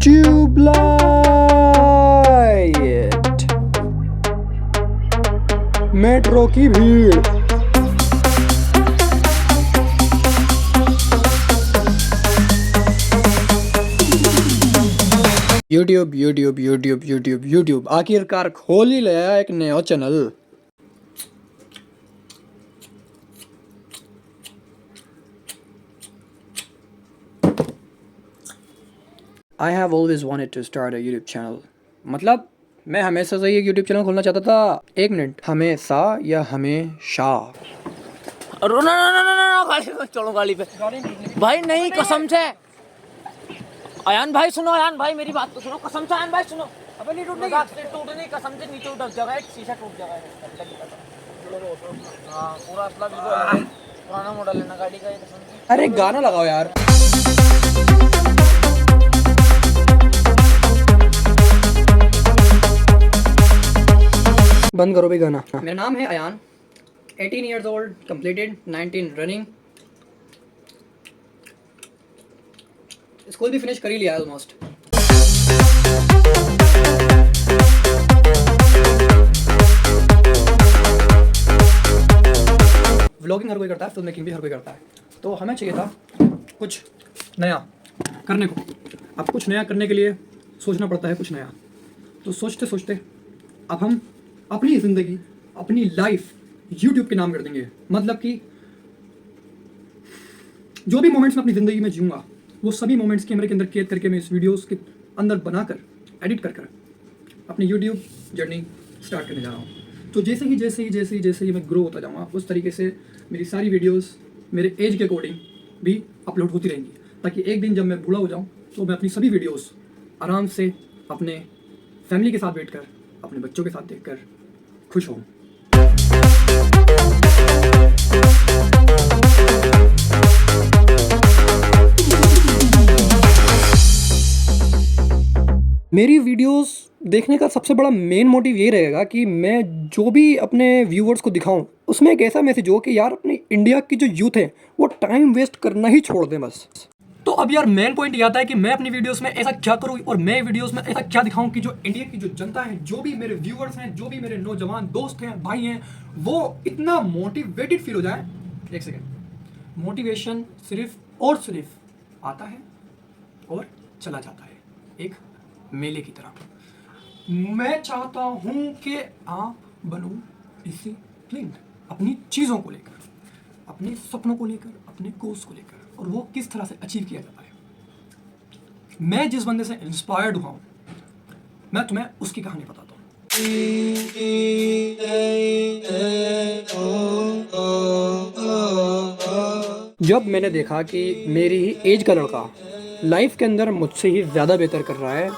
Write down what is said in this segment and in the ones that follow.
Tubelight, metro की भीड़, YouTube आखिरकार खोल ही लिया एक नया channel. I have always wanted to start a YouTube channel। मतलब मैं हमेशा से एक YouTube चैनल खोलना चाहता था। एक मिनट, हमेशा या हमेशा? No no no no no, गाड़ी पे चलो, गाड़ी पे भाई नहीं, कसम से अयान भाई सुनो, अयान भाई मेरी बात तो सुनो, कसम से अयान भाई सुनो। अबे नहीं टूटने टूटने कसम से नीचे उतर जाएगा, एक शीशा टूट जाएगा। हाँ पूरा असला बिल्कुल पुराना मॉडल है ना गाड़ी का, कसम से। अरे गाना लगाओ यार। बंद करो भी गाना। मेरा नाम है Ayan, 18 years old, completed, 19 running. School भी फिनिश कर ही लिया ऑलमोस्ट। व्लॉगिंग हर कोई करता है, फिल्म मेकिंग भी हर कोई करता है, तो हमें चाहिए था कुछ नया करने को। अब कुछ नया करने के लिए सोचना पड़ता है कुछ नया, तो सोचते सोचते अब हम अपनी ज़िंदगी, अपनी लाइफ YouTube के नाम कर देंगे। मतलब कि जो भी मोमेंट्स मैं अपनी ज़िंदगी में जीऊँगा, वो सभी मोमेंट्स कैमरे के अंदर कैद करके मैं इस वीडियोस के अंदर बनाकर एडिट कर अपनी YouTube जर्नी स्टार्ट करने जा रहा हूँ। तो जैसे ही मैं ग्रो होता जाऊँगा, उस तरीके से मेरी सारी वीडियोस मेरे एज के अकॉर्डिंग भी अपलोड होती रहेंगी, ताकि एक दिन जब मैं बूढ़ा हो जाऊँ तो मैं अपनी सभी वीडियोस आराम से अपने फैमिली के साथ बैठकर, अपने बच्चों के साथ देखकर खुश हूँ। मेरी वीडियोस देखने का सबसे बड़ा मेन मोटिव ये रहेगा कि मैं जो भी अपने व्यूअर्स को दिखाऊं, उसमें एक ऐसा मैसेज हो कि यार अपनी इंडिया की जो यूथ है वो टाइम वेस्ट करना ही छोड़ दें बस। तो अब यार मेन पॉइंट ये आता है कि मैं अपनी वीडियोस में ऐसा क्या करूं और मैं वीडियोस में ऐसा क्या दिखाऊं कि जो इंडिया की जो जनता है, जो भी मेरे व्यूअर्स हैं, जो भी मेरे नौजवान दोस्त हैं, भाई हैं, वो इतना मोटिवेटेड फील हो जाए। एक सेकेंड, मोटिवेशन सिर्फ और सिर्फ आता है और चला जाता है, एक मेले की तरह। मैं चाहता हूं कि आप बनो डिसिप्लिन्ड अपनी चीज़ों को लेकर, अपने सपनों को लेकर, अपने गोल्स को लेकर, और वो किस तरह से अचीव किया जाता है। मैं जिस बंदे से इंस्पायर्ड हुआ हूं, मैं तुम्हें उसकी कहानी बताता हूं। जब मैंने देखा कि मेरी ही एज का लड़का लाइफ के अंदर मुझसे ही ज़्यादा बेहतर कर रहा है,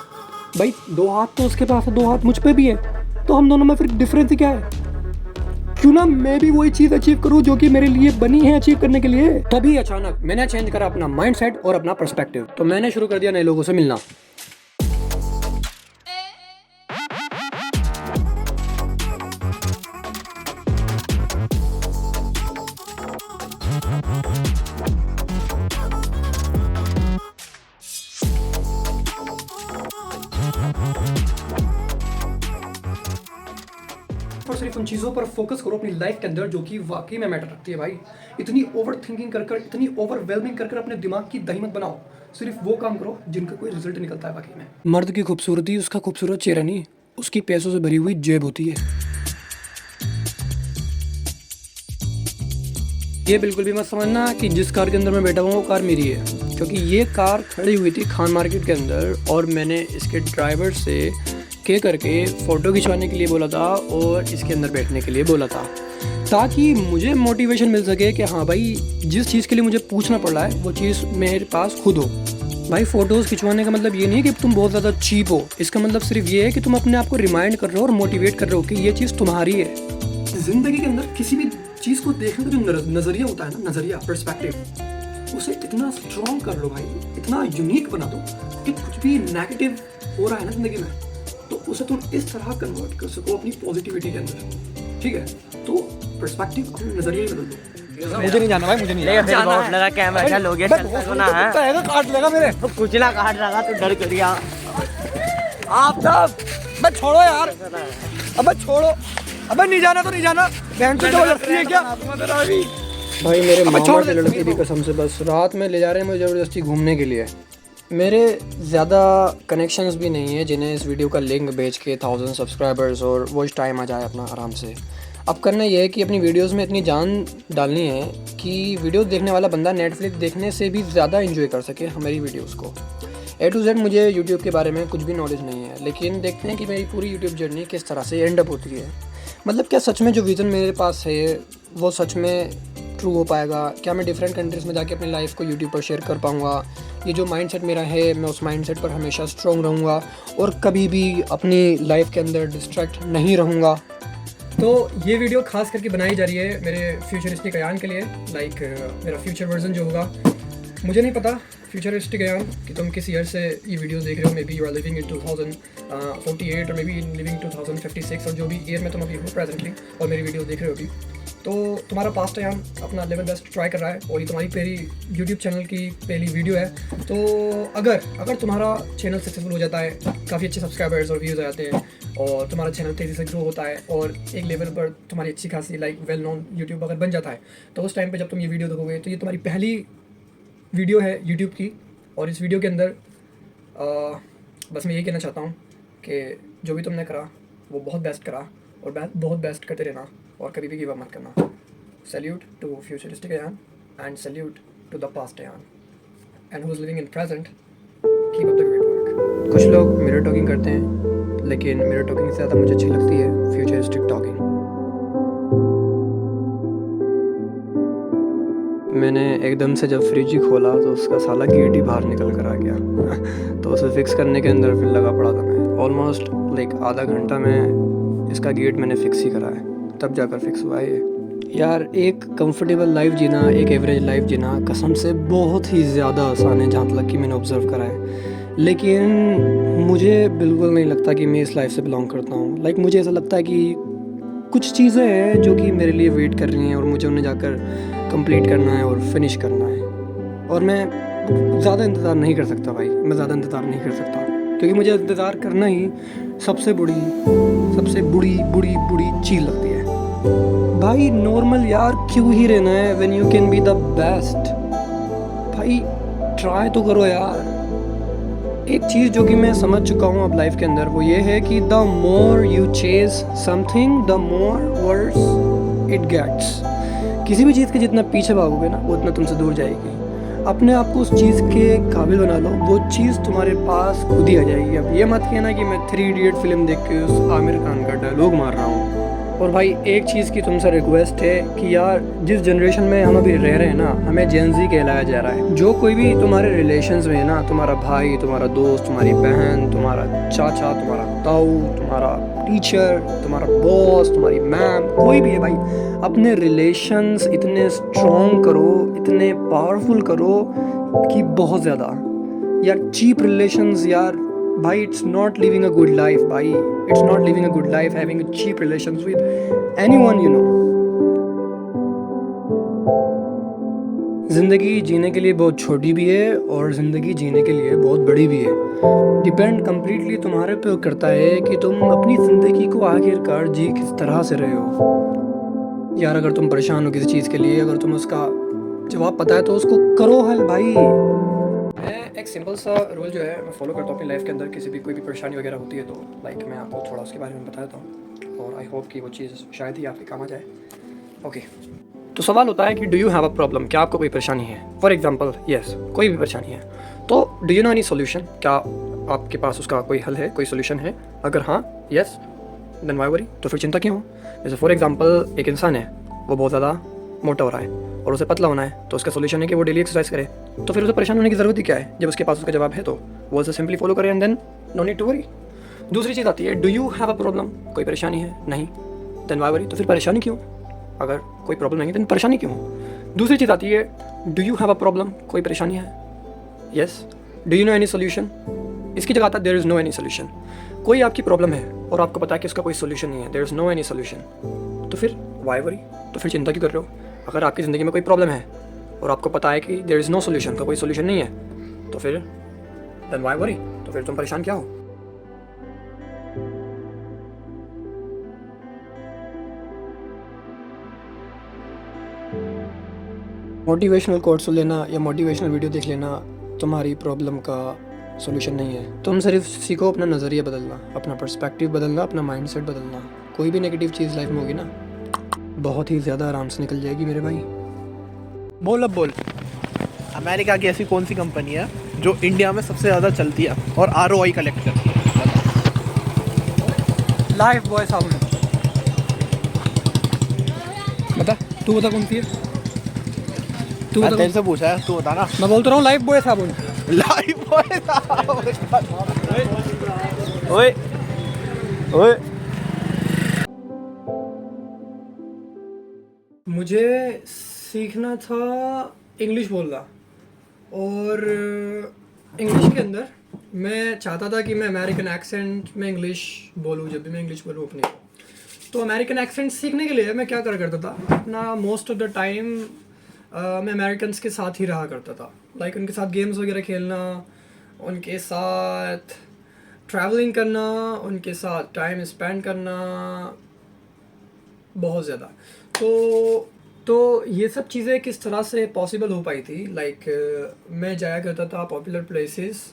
भाई 2 हाथ तो उसके पास है, 2 हाथ मुझ पे भी है, तो हम दोनों में फिर डिफरेंस क्या है? क्यों ना मैं भी वही चीज़ अचीव करूं जो कि मेरे लिए बनी है अचीव करने के लिए। तभी अचानक मैंने चेंज करा अपना माइंडसेट और अपना पर्सपेक्टिव। तो मैंने शुरू कर दिया नए लोगों से मिलना। और सिर्फ उन चीज़ों पर फोकस करो अपनी लाइफ के अंदर जो कि वाकई में मैटर रखती है। भाई इतनी ओवर थिंकिंग कर इतनी ओवरवेलमिंग कर अपने दिमाग की दही मत बनाओ। सिर्फ वो काम करो जिनका कोई रिजल्ट निकलता है वाकई में। मर्द की खूबसूरती उसका खूबसूरत चेहरा नहीं, उसकी पैसों से भरी हुई जेब होती है। ये बिल्कुल भी मत समझना कि जिस कार के अंदर मैं बैठा हुआ हूँ वो कार मेरी है, क्योंकि ये कार खड़ी हुई थी खान मार्केट के अंदर और मैंने इसके ड्राइवर से के करके फ़ोटो खिंचवाने के लिए बोला था और इसके अंदर बैठने के लिए बोला था, ताकि मुझे मोटिवेशन मिल सके कि हाँ भाई जिस चीज़ के लिए मुझे पूछना पड़ रहा है वो चीज़ मेरे पास खुद हो। भाई फ़ोटोज़ खिंचवाने का मतलब ये नहीं है कि तुम बहुत ज़्यादा चीप हो, इसका मतलब सिर्फ ये है कि तुम अपने आप को रिमाइंड कर रहे हो और मोटिवेट कर रहे हो कि ये चीज़ तुम्हारी है। ज़िंदगी के अंदर किसी भी चीज़ को देखने का जो नज़रिया होता है ना, नज़रिया, पर्सपेक्टिव, उसे इतना स्ट्रॉन्ग कर लो भाई, इतना यूनिक बना दो कि कुछ भी नेगेटिव हो रहा है ना ज़िंदगी में तो उसे तुम इस तरह कन्वर्ट कर सको अपनी पॉजिटिविटी के अंदर। ठीक है, तो पर्सपेक्टिव, अपना नज़रिया ही बदल दो। मुझे नहीं जाना भाई, मुझे नहीं जाना। लगा कैमरा चल हो गया, चल ना है है काट लेगा मेरे। कुछ ना काट रहा तू डर कर गया। आप सब मैं छोड़ो यार, अबे छोड़ो, अबे नहीं जाना तो नहीं जाना, बहन से जबरदस्ती है क्या? भाई मेरे मामा के लड़के की कसम से बस रात में ले जा रहे हैं मुझे ज़बरदस्ती घूमने के लिए। मेरे ज़्यादा कनेक्शंस भी नहीं है जिन्हें इस वीडियो का लिंक भेज के 1000 सब्सक्राइबर्स और वॉच टाइम आ जाए अपना आराम से। अब करना ये है कि अपनी वीडियोस में इतनी जान डालनी है कि वीडियोस देखने वाला बंदा नेटफ्लिक्स देखने से भी ज़्यादा एंजॉय कर सके हमारी वीडियोस को। A to Z मुझे यूट्यूब के बारे में कुछ भी नॉलेज नहीं है, लेकिन देखते हैं कि मेरी पूरी यूट्यूब जर्नी किस तरह से एंड अप होती है। मतलब क्या सच में जो विज़न मेरे पास है वो सच में ट्रू हो पाएगा? क्या मैं डिफरेंट कंट्रीज़ में जाके अपनी लाइफ को यूट्यूब पर शेयर कर पाऊँगा? ये जो माइंडसेट मेरा है मैं उस माइंडसेट पर हमेशा स्ट्रॉन्ग रहूँगा और कभी भी अपनी लाइफ के अंदर डिस्ट्रैक्ट नहीं रहूँगा। तो ये वीडियो खास करके बनाई जा रही है मेरे फ्यूचरिस्टिक अयान के लिए। लाइक मेरा फ्यूचर वर्जन जो होगा, मुझे नहीं पता फ्यूचरिस्टिक अयान कि तुम किस ईयर से ये वीडियोस देख रहे हो। May be you are living in 2048 और मे बी लिविंग 2056 और जो भी ईयर में तुम अभी हो प्रेजेंटली और मेरी वीडियोस देख रहे हो अभी, तो तुम्हारा पास्ट अयान अपना लेवल बेस्ट ट्राई कर रहा है और ये तुम्हारी पहली यूट्यूब चैनल की पहली वीडियो है। तो अगर तुम्हारा चैनल सक्सेसफुल हो जाता है, काफ़ी अच्छे सब्सक्राइबर्स और व्यूज़ आ जाते हैं और तुम्हारा चैनल तेज़ी से ग्रो होता है और एक लेवल पर तुम्हारी अच्छी खासी लाइक वेल नोन यूट्यूब अगर बन जाता है, तो उस टाइम पे जब तुम ये वीडियो देखोगे तो ये तुम्हारी पहली वीडियो है यूट्यूब की। और इस वीडियो के अंदर बस मैं यही कहना चाहता हूँ कि जो भी तुमने करा वो बहुत बेस्ट करा और बहुत बेस्ट करते रहना और कभी भी गिव अप मत करना। Salute to futuristic Ayan and salute to the past Ayan and who is living in present, keep up the great work. कुछ लोग मिरर टॉकिंग करते हैं, लेकिन मिरर टॉकिंग से ज़्यादा मुझे अच्छी लगती है फ्यूचरिस्टिक टॉकिंग। मैंने एकदम से जब फ्रिज ही खोला तो उसका साला गेट ही बाहर निकल कर आ गया तो उसे फिक्स करने के अंदर फिर लगा पड़ा था मैं ऑलमोस्ट लाइक आधा घंटा में इसका गेट मैंने फिक्स ही करा है, तब जाकर फिक्स हुआ है ये। यार एक कंफर्टेबल लाइफ जीना, एक एवरेज लाइफ जीना कसम से बहुत ही ज़्यादा आसान है जहाँ तक कि मैंने ऑब्ज़र्व करा है, लेकिन मुझे बिल्कुल नहीं लगता कि मैं इस लाइफ से बिलोंग करता हूँ। लाइक मुझे ऐसा लगता है कि कुछ चीज़ें हैं जो कि मेरे लिए वेट कर रही हैं और मुझे उन्हें जाकर कंप्लीट करना है और फिनिश करना है। और मैं ज़्यादा इंतज़ार नहीं कर सकता भाई, मैं ज़्यादा इंतज़ार नहीं कर सकता क्योंकि मुझे इंतज़ार करना ही सबसे बुरी चीज़ लगती है भाई। नॉर्मल यार क्यों ही रहना है when you can be the best. भाई ट्राई तो करो यार। एक चीज़ जो कि मैं समझ चुका हूँ अब लाइफ के अंदर वो ये है कि the more you chase something the more worse it gets. किसी भी चीज़ के जितना पीछे भागोगे ना वो उतना तुमसे दूर जाएगी। अपने आप को उस चीज़ के काबिल बना लो, वो चीज़ तुम्हारे पास खुद ही आ जाएगी। अब ये मत कहना कि मैं 3 इडियट फिल्म देख के उस आमिर खान का डायलॉग मार रहा हूँ। और भाई एक चीज़ की तुमसे रिक्वेस्ट है कि यार जिस जनरेशन में हम अभी रह रहे हैं ना, हमें जेन ज़ी कहलाया जा रहा है। जो कोई भी तुम्हारे रिलेशंस में है ना, तुम्हारा भाई, तुम्हारा दोस्त, तुम्हारी बहन, तुम्हारा चाचा, तुम्हारा ताऊ, तुम्हारा टीचर, तुम्हारा बॉस, तुम्हारी मैम, कोई भी है भाई, अपने रिलेशंस इतने स्ट्रॉन्ग करो, इतने पावरफुल करो कि बहुत ज़्यादा। यार चीप रिलेशंस यार भाई, it's not living a good life भाई, it's not living a good life having cheap relations with anyone you know. ज़िंदगी जीने के लिए बहुत छोटी भी है और ज़िंदगी जीने के लिए बहुत बड़ी भी है। डिपेंड कम्प्लीटली तुम्हारे पे करता है कि तुम अपनी ज़िंदगी को आखिरकार जी किस तरह से रहे हो। यार अगर तुम परेशान हो किसी चीज़ के लिए, अगर तुम उसका जवाब पता है तो उसको करो हल भाई। मैं एक सिंपल सा रूल जो है मैं फॉलो करता हूँ अपनी लाइफ के अंदर। किसी भी कोई भी परेशानी वगैरह होती है तो लाइक मैं आपको थोड़ा उसके बारे में बता देता हूँ और आई होप कि वो चीज़ शायद ही आपके काम आ जाए। ओके, तो सवाल होता है कि do you have a problem, क्या आपको कोई परेशानी है? फॉर एग्जांपल यस, कोई भी परेशानी है तो do you know any solution, क्या आपके पास उसका कोई हल है, कोई सोल्यूशन है? अगर हाँ यस देन व्हाई वरी, तो फिर चिंता क्यों हो? जैसे फॉर एग्जांपल एक इंसान है, वो बहुत ज़्यादा मोटा हो रहा है और उसे पतला होना है, तो उसका सोल्यूशन है कि वो डेली एक्सरसाइज करे। तो फिर उसे परेशान होने की ज़रूरत ही क्या है जब उसके पास उसका जवाब है? तो वो उसे सिंपली फॉलो करे and then no need to worry. दूसरी चीज़ आती है do you have a problem, कोई परेशानी है? नहीं, देन व्हाई वरी, तो फिर परेशानी क्यों? अगर कोई प्रॉब्लम नहीं है देन परेशानी क्यों? दूसरी चीज़ आती है do you have a problem, कोई परेशानी है? Yes, do you know any solution? इसकी जगह आता है there is no any solution. कोई आपकी प्रॉब्लम है और आपको पता है कि उसका कोई सोल्यूशन नहीं है, there is no any solution, तो फिर व्हाई वरी, तो फिर चिंता क्यों कर रहे हो? अगर आपकी ज़िंदगी में कोई प्रॉब्लम है और आपको पता है कि देयर इज़ नो सोल्यूशन, का कोई सोल्यूशन नहीं है, तो फिर देन व्हाई वरी, तो फिर तुम परेशान क्या हो। मोटिवेशनल कोट्स लेना या मोटिवेशनल वीडियो देख लेना तुम्हारी प्रॉब्लम का सोल्यूशन नहीं है। तुम सिर्फ सीखो अपना नज़रिया बदलना, अपना पर्सपेक्टिव बदलना, अपना माइंडसेट बदलना। कोई भी नेगेटिव चीज़ लाइफ में होगी ना, बहुत ही ज़्यादा आराम से निकल जाएगी मेरे भाई। बोल अब बोल, अमेरिका की ऐसी कौन सी कंपनी है जो इंडिया में सबसे ज़्यादा चलती है और ROI कलेक्ट करती है? लाइफ बॉय साबुन। बता, तू बता कौन सी है? तू मैं बता। तेरे से पूछा है, तू बता ना। मैं बोलता रहा हूँ लाइफ बॉय साबुन। Life boy. ओए ओए, मुझे सीखना था इंग्लिश बोलना, और इंग्लिश के अंदर मैं चाहता था कि मैं अमेरिकन एक्सेंट में इंग्लिश बोलूँ। जब भी मैं इंग्लिश बोलूँ अपनी, तो अमेरिकन एक्सेंट सीखने के लिए मैं क्या करा करता था, अपना मोस्ट ऑफ द टाइम मैं अमेरिकन्स के साथ ही रहा करता था। लाइक उनके साथ गेम्स वगैरह खेलना, उनके साथ ट्रैवलिंग करना, उनके साथ टाइम स्पेंड करना, बहुत ज़्यादा। तो ये सब चीज़ें किस तरह से पॉसिबल हो पाई थी। लाइक मैं जाया करता था पॉपुलर प्लेसेस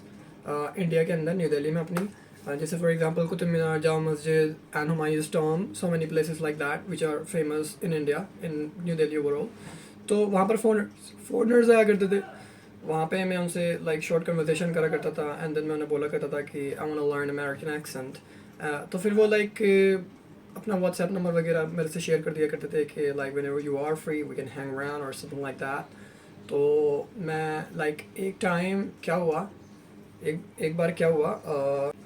इंडिया के अंदर, न्यू दिल्ली में अपनी, जैसे for example Qutub Minar, Jama Masjid and Humayun's tomb, so many places like that which are famous in India, in New Delhi overall. तो वहाँ पर फॉरनर्स आया करते थे, वहाँ पे मैं उनसे लाइक शॉर्ट कन्वर्सेशन करा करता था, एंड देन मैं उन्हें बोला करता था कि I want to learn American accent. तो फिर वो लाइक अपना व्हाट्सएप नंबर वगैरह मेरे से शेयर कर दिया करते थे कि like whenever you are free we can hang around और समथिंग लाइक दैट। तो मैं लाइक एक टाइम क्या हुआ, एक बार क्या हुआ,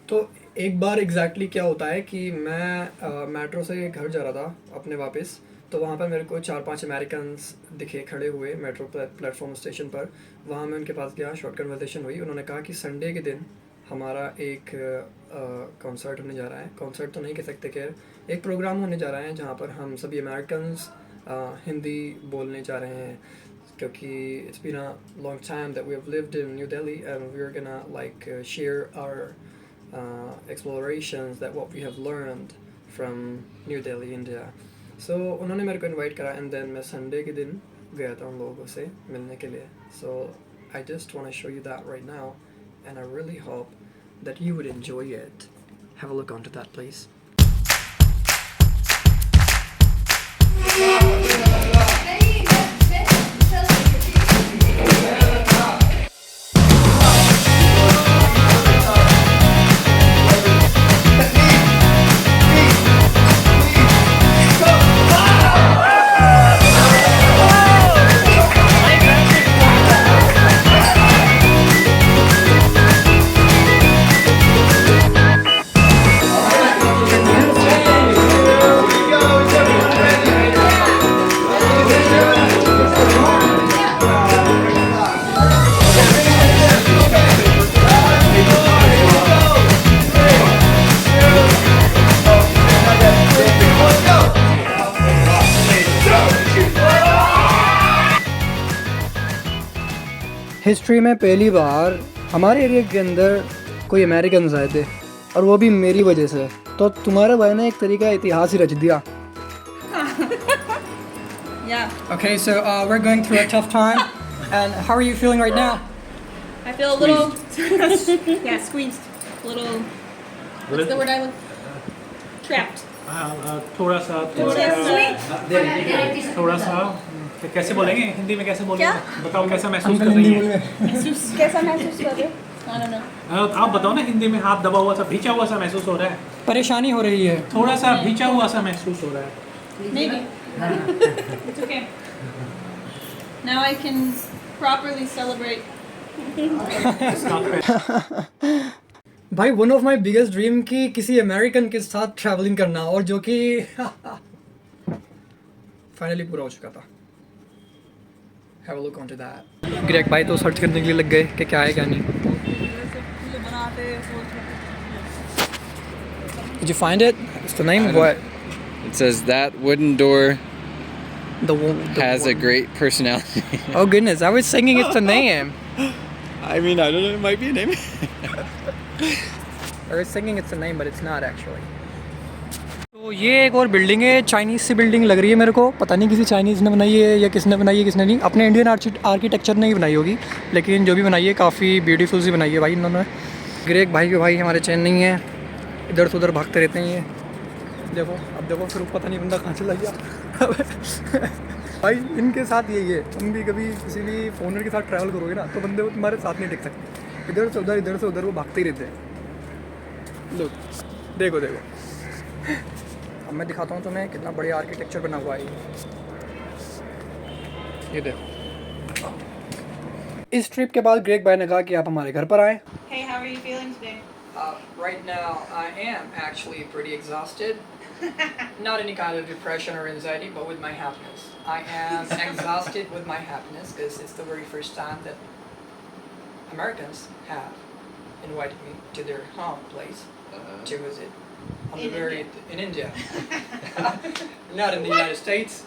तो एक बार एग्जैक्टली क्या होता है कि मैं मेट्रो से घर जा रहा था अपने वापस, तो वहाँ पर मेरे को 4-5 अमेरिकन्स दिखे खड़े हुए मेट्रो प्लेटफॉर्म स्टेशन पर। वहाँ मैं उनके पास गया, शॉर्ट कन्वर्सेशन हुई। उन्होंने कहा कि संडे के दिन हमारा एक कॉन्सर्ट होने जा रहा है, कॉन्सर्ट तो नहीं कह सकते, खैर एक प्रोग्राम होने जा रहा है जहाँ पर हम सभी अमेरिकन्स हिंदी बोलने जा रहे हैं, क्योंकि it's been a long time that we have lived in New Delhi and we're gonna like share our explorations that what we have learned from New Delhi, India. So उन्होंने मेरे को इनवाइट करा, and then मैं Sunday के दिन गया था उन लोगों से मिलने के लिए। So I just want to show you that right now, and I really hope that you would enjoy it. Have a look onto that, please. History में पहली बार हमारे एरिया के अंदर कोई अमेरिकन्स आए थे, और वो भी मेरी वजह से। तो तुम्हारे भाई ने एक तरीका इतिहास ही रच दिया। Yeah, Okay, so we're going through a tough time, and how are you feeling right now? I feel a little yeah, squeezed. A little what's the word I look trapped. थोड़ा सा कैसे बोलेंगे हिंदी में, कैसे बोलेंगे बताओ, कैसा महसूस कर रही हैं? कैसा महसूस कर रहे हो? I don't know. आप बताओ ना हिंदी में। हाथ दबा हुआ सा, भींचा हुआ सा महसूस हो रहा है, परेशानी हो रही है। थोड़ा सा भींचा हुआ सा महसूस हो रहा है। Maybe. It's okay. Now I can properly celebrate. भाई one of my biggest dream कि किसी अमेरिकन के साथ ट्रैवलिंग करना, और जो कि फाइनली पूरा हो चुका था। Have a look onto that. Greg भाई तो सर्च करने के लिए लग गए कि क्या है क्या नहीं। Did you find it? It's the name? What? It says that wooden door has a great personality. Oh goodness, I was thinking it's a name. I mean, I don't know, it might be a name. I was thinking it's a name, but it's not actually. तो ये एक और building है, Chinese सी building लग रही है मेरे को, पता नहीं किसी चाइनीज़ ने बनाई है या किसने बनाई है किसने नहीं, अपने इंडियन आर्किटेक्चर ने ही बनाई होगी, लेकिन जो भी बनाई है काफ़ी ब्यूटीफुल सी बनाई है भाई इन्होंने। ग्रेग भाई के भाई हमारे चैन नहीं है, इधर से उधर भागते रहते हैं ये। देखो अब देखो फिर पता नहीं बंदा कहाँ चला गया। भाई इनके साथ यही है, तुम भी कभी किसी भी फोनर के साथ ट्रैवल करोगे ना तो बंदे वो तुम्हारे साथ नहीं टिक सकते, इधर से उधर वो भागते ही रहते हैं। लो देखो देखो, अब मैं दिखाता हूँ तुम्हें कितना बढ़िया आर्किटेक्चर बना हुआ है ये देखो। इस ट्रिप के बाद ग्रेग भाई ने कहा कि आप हमारे घर पर आएँ। Hey, how are you feeling today? Right now I am actually pretty exhausted. Not any kind of depression or anxiety, but with my happiness. I am exhausted with my happiness because it's the very first time that Americans have invited me to their home place to visit. In India. Not in the United States.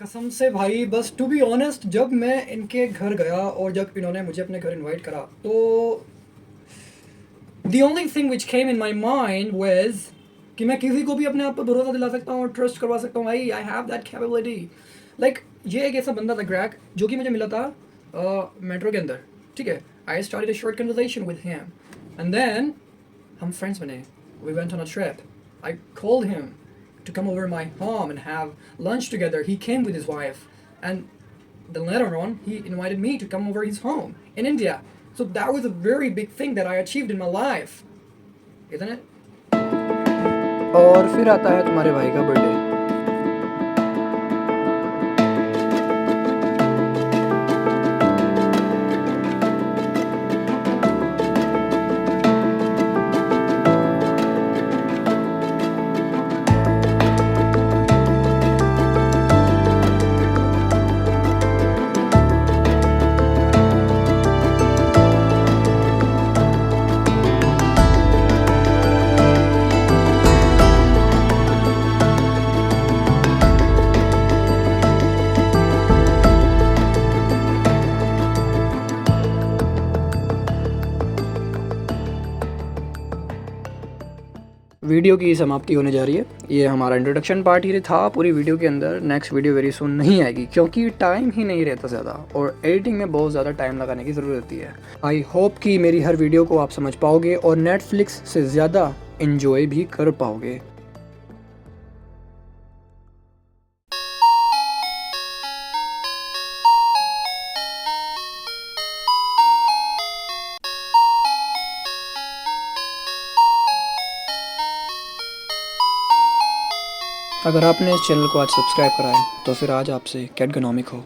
कसम से भाई, बस to be honest, जब मैं इनके घर गया और जब इन्होंने मुझे अपने घर इनवाइट करा तो the only thing which came in my mind was कि मैं किसी को भी अपने आप पर भरोसा दिला सकता हूँ और ट्रस्ट करवा सकता हूँ भाई, I have that capability. Like ये एक ऐसा बंदा था ग्रैक जो कि मुझे मिला था मेट्रो के अंदर, ठीक है। I started a short conversation with him and then हम फ्रेंड्स बने, we went on a trip. I called him to come over my home and have lunch together. He came with his wife and then later on he invited me to come over his home in India. So that was a very big thing that I achieved in my life, isn't it? और फिर आता है तुम्हारे भाई का birthday. Video की समाप्ति होने जा रही है। ये हमारा इंट्रोडक्शन पार्ट ही था पूरी वीडियो के अंदर। नेक्स्ट वीडियो वेरी सून नहीं आएगी क्योंकि टाइम ही नहीं रहता ज़्यादा और एडिटिंग में बहुत ज़्यादा टाइम लगाने की ज़रूरत होती है। आई होप कि मेरी हर वीडियो को आप समझ पाओगे और नेटफ्लिक्स से ज़्यादा इन्जॉय भी कर पाओगे। अगर आपने इस चैनल को आज सब्सक्राइब करा है तो फिर आज आपसे कैटगनॉमिक हो।